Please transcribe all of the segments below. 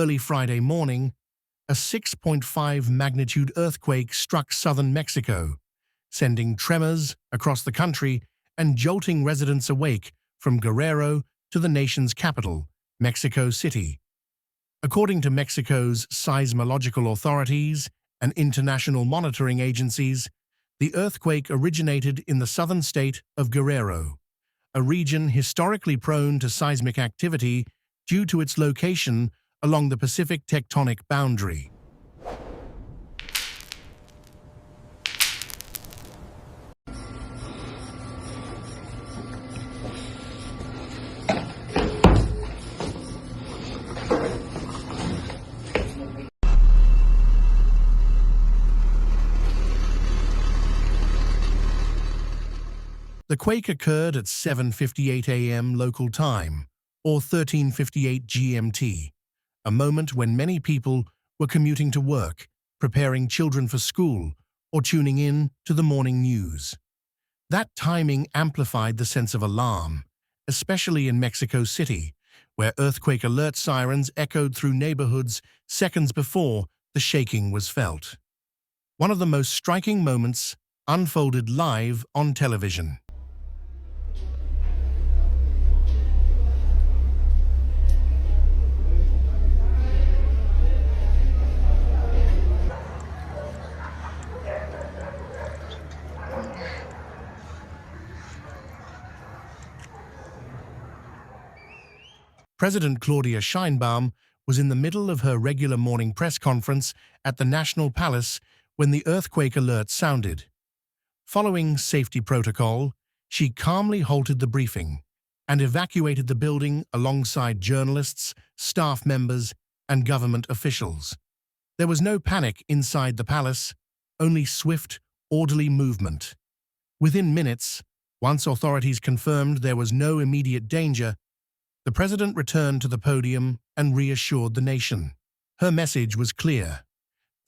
Early Friday morning, a 6.5 magnitude earthquake struck southern Mexico, sending tremors across the country and jolting residents awake from Guerrero to the nation's capital, Mexico City. According to Mexico's seismological authorities and international monitoring agencies, the earthquake originated in the southern state of Guerrero, a region historically prone to seismic activity due to its location along the Pacific tectonic boundary. The quake occurred at 7:58 a.m. local time, or 13:58 GMT, a moment when many people were commuting to work, preparing children for school, or tuning in to the morning news. That timing amplified the sense of alarm, especially in Mexico City, where earthquake alert sirens echoed through neighborhoods seconds before the shaking was felt. One of the most striking moments unfolded live on television. President Claudia Sheinbaum was in the middle of her regular morning press conference at the National Palace when the earthquake alert sounded. Following safety protocol, she calmly halted the briefing and evacuated the building alongside journalists, staff members, and government officials. There was no panic inside the palace, only swift, orderly movement. Within minutes, once authorities confirmed there was no immediate danger, the president returned to the podium and reassured the nation. Her message was clear.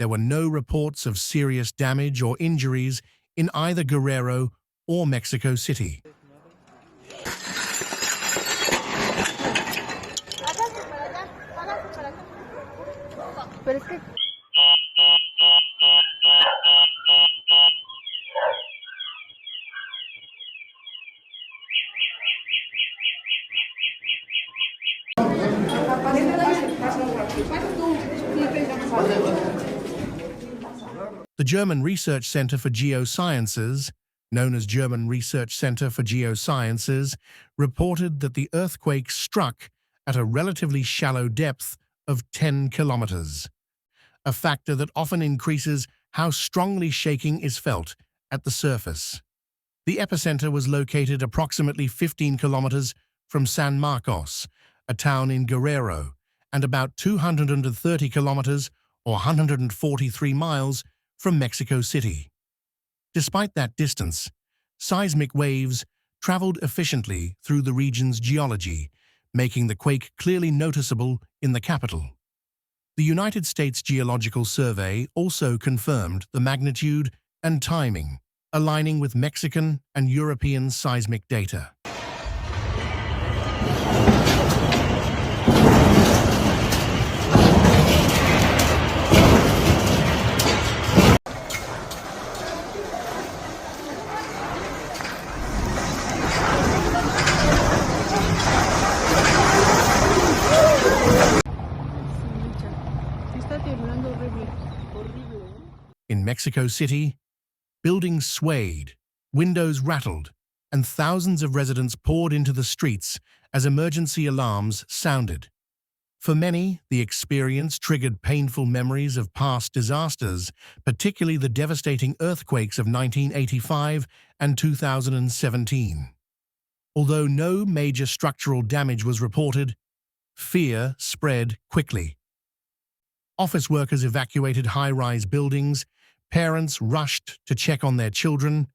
There were no reports of serious damage or injuries in either Guerrero or Mexico City. The German Research Center for Geosciences, known as German Research Center for Geosciences, reported that the earthquake struck at a relatively shallow depth of 10 kilometers, a factor that often increases how strongly shaking is felt at the surface. The epicenter was located approximately 15 kilometers from San Marcos, a town in Guerrero, and about 230 kilometers or 143 miles from Mexico City. Despite that distance, seismic waves traveled efficiently through the region's geology, making the quake clearly noticeable in the capital. The United States Geological Survey also confirmed the magnitude and timing, aligning with Mexican and European seismic data. In Mexico City, buildings swayed, windows rattled, and thousands of residents poured into the streets as emergency alarms sounded. For many, the experience triggered painful memories of past disasters, particularly the devastating earthquakes of 1985 and 2017. Although no major structural damage was reported, fear spread quickly. Office workers evacuated high-rise buildings, parents rushed to check on their children,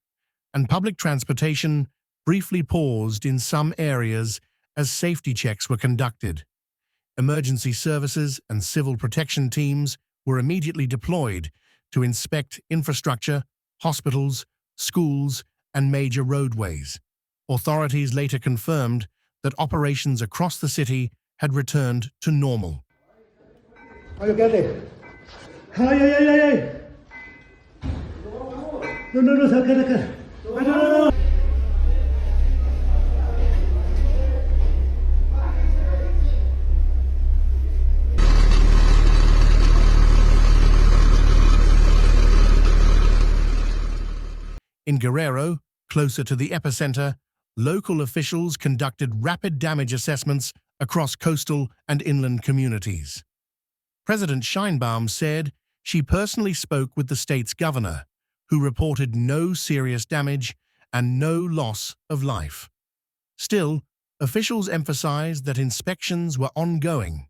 and public transportation briefly paused in some areas as safety checks were conducted. Emergency services and civil protection teams were immediately deployed to inspect infrastructure, hospitals, schools, and major roadways. Authorities later confirmed that operations across the city had returned to normal. Ay, quédate. Ay, ay, ay, ay, ay. No, no, no, saca, saca. Ay, no, no, no. In Guerrero, closer to the epicenter, local officials conducted rapid damage assessments across coastal and inland communities. President Sheinbaum said she personally spoke with the state's governor, who reported no serious damage and no loss of life. Still, officials emphasized that inspections were ongoing,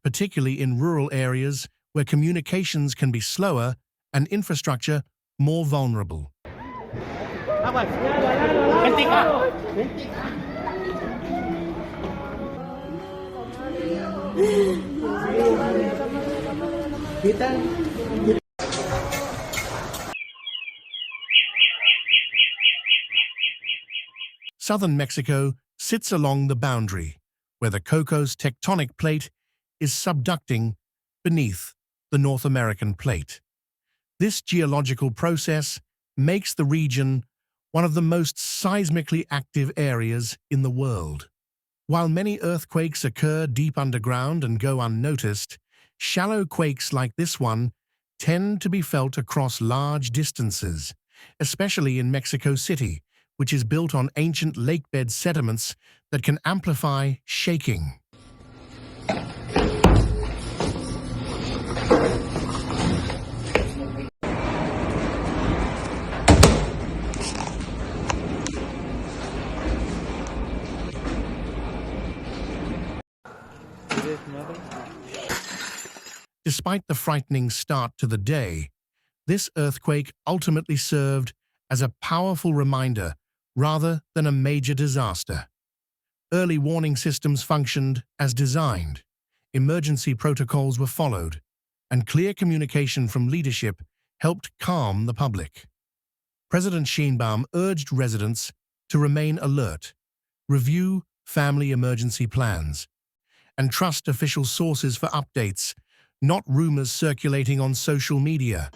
particularly in rural areas where communications can be slower and infrastructure more vulnerable. Southern Mexico sits along the boundary, where the Cocos tectonic plate is subducting beneath the North American plate. This geological process makes the region one of the most seismically active areas in the world. While many earthquakes occur deep underground and go unnoticed, shallow quakes like this one tend to be felt across large distances, especially in Mexico City, which is built on ancient lakebed sediments that can amplify shaking. Despite the frightening start to the day, this earthquake ultimately served as a powerful reminder rather than a major disaster. Early warning systems functioned as designed, emergency protocols were followed, and clear communication from leadership helped calm the public. President Sheinbaum urged residents to remain alert, review family emergency plans, and trust official sources for updates, not rumors circulating on social media.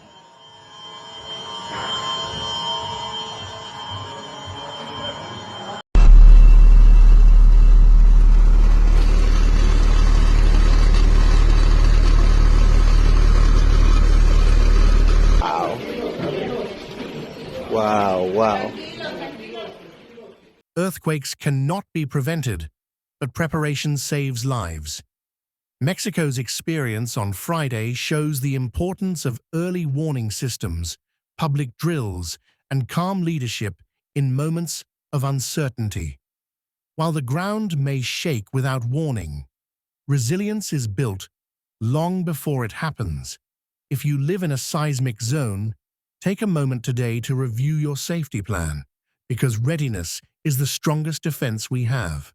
Wow. Earthquakes cannot be prevented, but preparation saves lives. Mexico's experience on Friday shows the importance of early warning systems, public drills, and calm leadership in moments of uncertainty. While the ground may shake without warning, resilience is built long before it happens. If you live in a seismic zone, take a moment today to review your safety plan, because readiness is the strongest defense we have.